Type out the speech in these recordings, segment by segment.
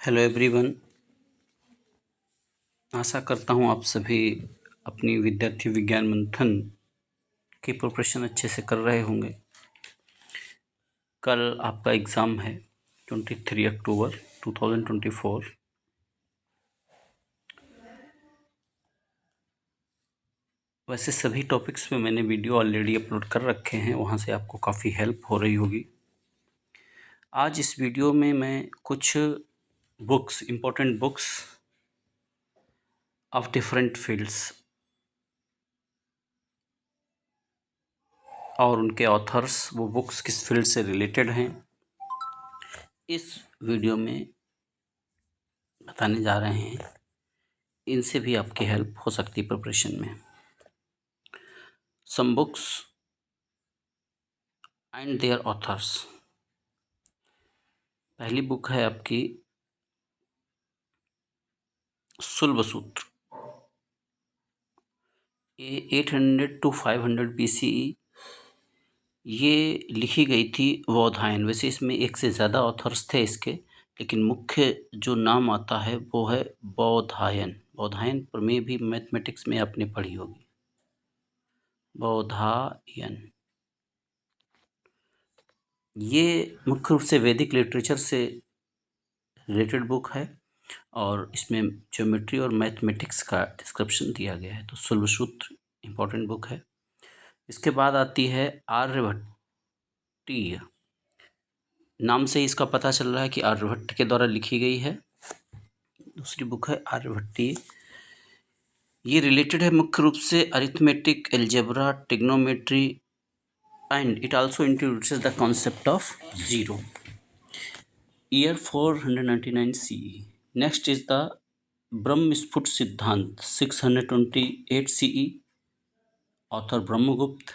Hello everyone. आशा करता हूँ आप सभी अपनी विद्यार्थी विज्ञान मंथन की प्रिपरेशन अच्छे से कर रहे होंगे। कल आपका एग्ज़ाम है 23 अक्टूबर 2024। वैसे सभी टॉपिक्स पे मैंने वीडियो ऑलरेडी अपलोड कर रखे हैं, वहाँ से आपको काफ़ी हेल्प हो रही होगी। आज इस वीडियो में मैं कुछ books, important books of different fields और उनके ऑथर्स, वो बुक्स किस फील्ड से रिलेटेड हैं, इस वीडियो में बताने जा रहे हैं। इनसे भी आपकी हेल्प हो सकती है प्रिपरेशन में। Some books and their authors. पहली बुक है आपकी सुलभ सूत्र। ये 800 to 500 BCE ये लिखी गई थी बौधायन। वैसे इसमें एक से ज़्यादा ऑथर्स थे इसके, लेकिन मुख्य जो नाम आता है वो है बौधायन। बौधायन प्रमेय भी मैथमेटिक्स में आपने पढ़ी होगी। बौधायन ये मुख्य रूप से वैदिक लिटरेचर से रिलेटेड बुक है और इसमें ज्योमेट्री और मैथमेटिक्स का डिस्क्रिप्शन दिया गया है। तो सुलभ सूत्र इम्पोर्टेंट बुक है। इसके बाद आती है आर्यभट्टीय। नाम से इसका पता चल रहा है कि आर्यभट्ट के द्वारा लिखी गई है। दूसरी बुक है आर्यभट्टीय। ये रिलेटेड है मुख्य रूप से arithmetic, algebra, trigonometry and it also introduces the concept of zero. Year 499 CE। Next is the Brahmasphuta Siddhanta 628 CE। Author Brahmagupta.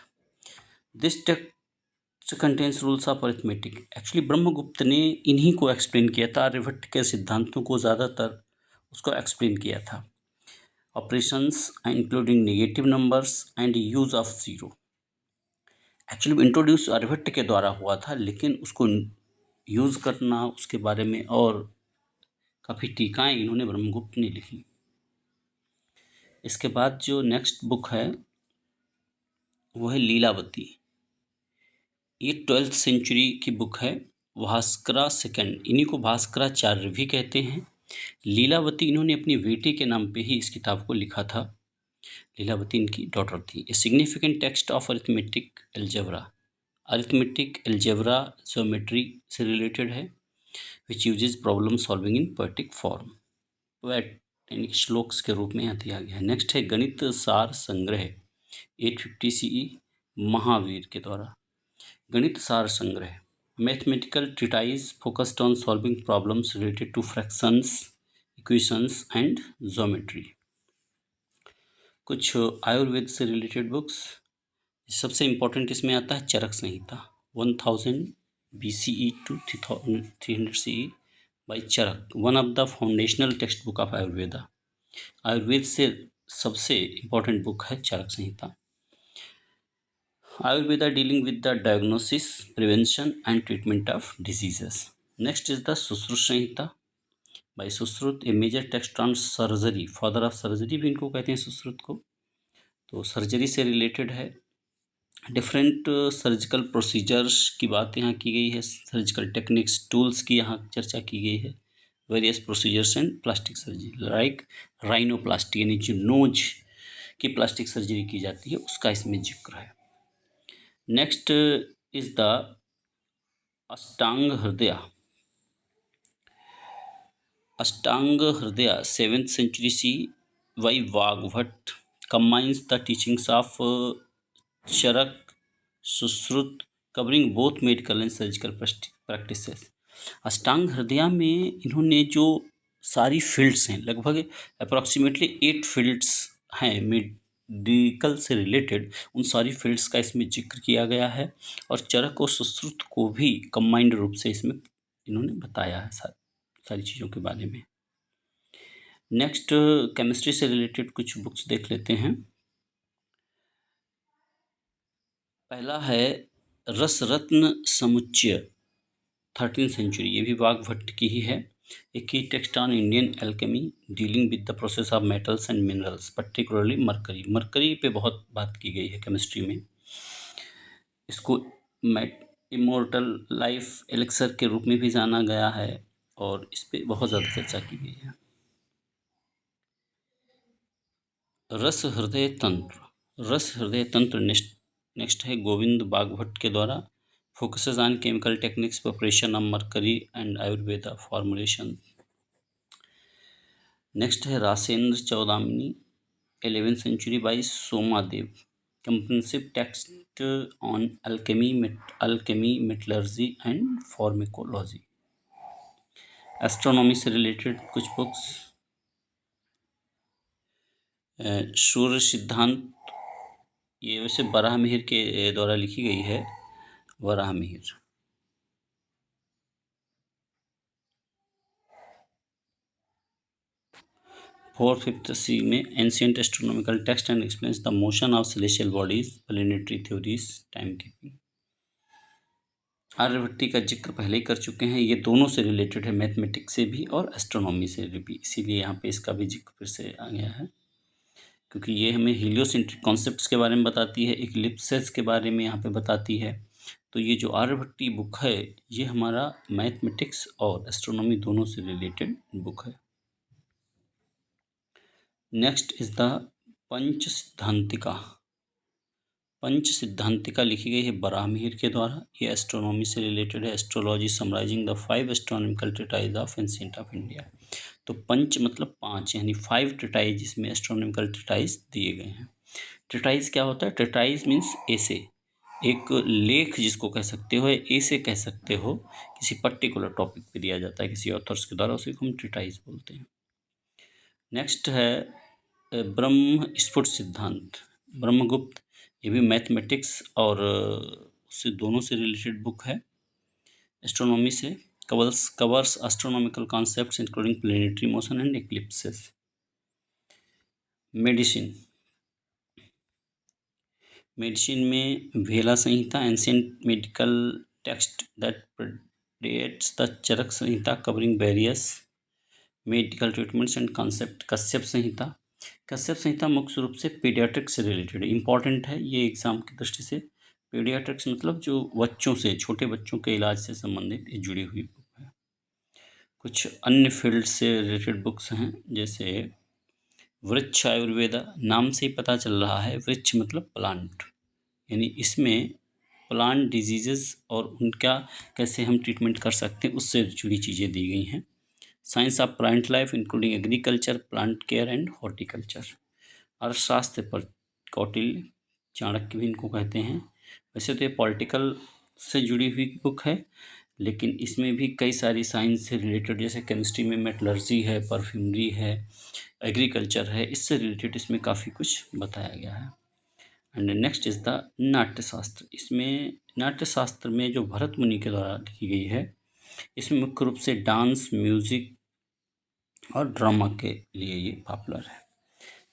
This text contains rules of arithmetic. Actually Brahmagupta ने इन्हीं को एक्सप्लेन किया था, आर्यभट्ट के सिद्धांतों को ज़्यादातर उसको एक्सप्लेन किया था। Operations including negative numbers and use of zero. Actually introduce Aryabhatta के द्वारा हुआ था, लेकिन उसको यूज़ करना, उसके बारे में और काफ़ी टीकाएँ इन्होंने ब्रह्मगुप्त ने लिखी। इसके बाद जो नेक्स्ट बुक है वो है लीलावती। ये 12th सेंचुरी की बुक है। भास्करा सेकंड, इन्हीं को भास्कराचार्य भी कहते हैं। लीलावती इन्होंने अपनी बेटी के नाम पे ही इस किताब को लिखा था। लीलावती इनकी डॉटर थी। A significant text of arithmetic algebra. Arithmetic algebra geometry से रिलेटेड है, which uses problem solving in poetic form. Poet यानी श्लोक्स के रूप में यहाँ दिया गया है। नेक्स्ट है गणित सार संग्रह 850 CE महावीर के द्वारा। गणित सार संग्रह mathematical treatise focused on solving problems related two fractions, equations and geometry. कुछ आयुर्वेद से रिलेटेड बुक्स। सबसे इम्पोर्टेंट इसमें आता है Charaka Samhita 1000 BCE to 300 CE by Charaka, one of the foundational text book of Ayurveda. Ayurveda से सबसे इम्पोर्टेंट बुक है Charaka Samhita. Ayurveda dealing with the diagnosis, prevention and treatment of diseases. Next is the Sushruta Samhita by Sushruta, a major text on surgery. Father of surgery भी इनको कहते हैं सुश्रुत को। तो surgery से रिलेटेड है। डिफरेंट सर्जिकल प्रोसीजर्स की बात यहाँ की गई है। सर्जिकल टेक्निक्स, टूल्स की यहाँ चर्चा की गई है। Various procedures and plastic surgery like rhinoplasty, यानी जो नोज की प्लास्टिक सर्जरी की जाती है उसका इसमें जिक्र है। नेक्स्ट इज द अष्टांग हृदय। अष्टांग हृदय 7th century CE by Vagbhata combines the teachings of Charaka, Sushruta, covering both medical and surgical practices. Ashtanga Hridaya में इन्होंने जो सारी फील्ड्स हैं, लगभग अप्रॉक्सीमेटली 8 फील्ड्स हैं मेडिकल से रिलेटेड, उन सारी फील्ड्स का इसमें जिक्र किया गया है और चरक और सुश्रुत को भी कंबाइंड रूप से इसमें इन्होंने बताया है सारी चीज़ों के बारे में। नेक्स्ट केमिस्ट्री से रिलेटेड कुछ बुक्स देख लेते हैं। पहला है रसरत्न समुच्चय 13th सेंचुरी, ये भी वाग्भट की ही है। A key text on Indian alchemy dealing with the process of metals and minerals, particularly mercury. Mercury पे बहुत बात की गई है केमिस्ट्री में। इसको इमोर्टल लाइफ एलिक्सर के रूप में भी जाना गया है और इस पे बहुत ज़्यादा चर्चा की गई है। रस हृदय तंत्र नेक्स्ट है गोविंद बागभट्ट के द्वारा। Focuses on chemical techniques, preparation of mercury and Ayurveda formulation. Next है Rasendra Chaudamini 11th century by Somadeva. Comprehensive text on alchemy metallurgy and pharmacology. Astronomy से रिलेटेड कुछ बुक्स, सूर्य सिद्धांत, ये वैसे वराहमिहिर के द्वारा लिखी गई है। वराहमिहिर। 4th 5th सी में ancient astronomical text and explains the motion of celestial bodies, planetary theories, time keeping. Aryabhatiya का जिक्र पहले ही कर चुके हैं। ये दोनों से रिलेटेड है, मैथमेटिक्स से भी और एस्ट्रोनॉमी से भी, इसीलिए यहाँ पे इसका भी जिक्र फिर से आ गया है, क्योंकि ये हमें हीलियोसेंट्रिक कॉन्सेप्ट्स के बारे में बताती है, इक्लिप्सेस के बारे में यहाँ पे बताती है। तो ये जो आर्यभट्टी बुक है ये हमारा मैथमेटिक्स और एस्ट्रोनॉमी दोनों से रिलेटेड बुक है। नेक्स्ट इज द पंच सिद्धांतिका लिखी गई है वराहमिहिर के द्वारा। ये एस्ट्रोनॉमी से रिलेटेड है। Astrology summarizing the 5 astronomical treatise of ancient of India. तो पंच मतलब 5, यानी 5 ट्रीटाइज इसमें एस्ट्रोनॉमिकल ट्रीटाइज दिए गए हैं। ट्रीटाइज क्या होता है? ट्रीटाइज मीन्स ऐसे एक लेख जिसको कह सकते हो, ऐसे कह सकते हो, किसी पर्टिकुलर टॉपिक पे दिया जाता है किसी ऑथर्स के द्वारा, उसी को हम ट्रीटाइज बोलते हैं। नेक्स्ट है ब्रह्म स्फुट सिद्धांत, ब्रह्मगुप्त। ये भी मैथमेटिक्स और उससे दोनों से रिलेटेड बुक है। एस्ट्रोनॉमी से covers astronomical concepts including planetary motion and eclipses. Medicine में Vela Samhita, ancient medical text that predates the Charaka Samhita covering various medical treatments and concept. Kashyapa Samhita मुख्य रूप से पीडियाट्रिक्स से रिलेटेड इंपॉर्टेंट है। ये एग्जाम की दृष्टि से पीडियाट्रिक्स मतलब जो बच्चों से, छोटे बच्चों के इलाज से संबंधित जुड़ी हुई बुक है। कुछ अन्य फील्ड से रिलेटेड बुक्स हैं, जैसे वृक्ष आयुर्वेदा। नाम से ही पता चल रहा है, वृक्ष मतलब प्लांट, यानी इसमें प्लांट डिजीजेस और उनका कैसे हम ट्रीटमेंट कर सकते हैं उससे जुड़ी चीज़ें दी गई हैं। Science of plant life including agriculture, plant care and horticulture. अर्थशास्त्र पर कौटिल्य, चाणक्य भी इनको कहते हैं। वैसे तो ये पॉलिटिकल से जुड़ी हुई बुक है, लेकिन इसमें भी कई सारी साइंस से रिलेटेड, जैसे केमिस्ट्री में मेटलर्जी है, परफ्यूमरी है, एग्रीकल्चर है, इससे रिलेटेड इसमें काफ़ी कुछ बताया गया है। And next is the Natyashastra. इसमें नाट्यशास्त्र में जो भरत मुनि के द्वारा लिखी गई है, इसमें मुख्य रूप से डांस, म्यूजिक और ड्रामा के लिए ये पॉपुलर है।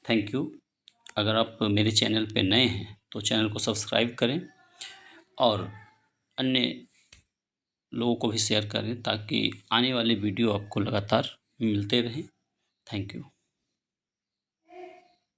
Thank you. अगर आप मेरे चैनल पे नए हैं तो चैनल को सब्सक्राइब करें और अन्य लोगों को भी शेयर करें, ताकि आने वाले वीडियो आपको लगातार मिलते रहें। Thank you.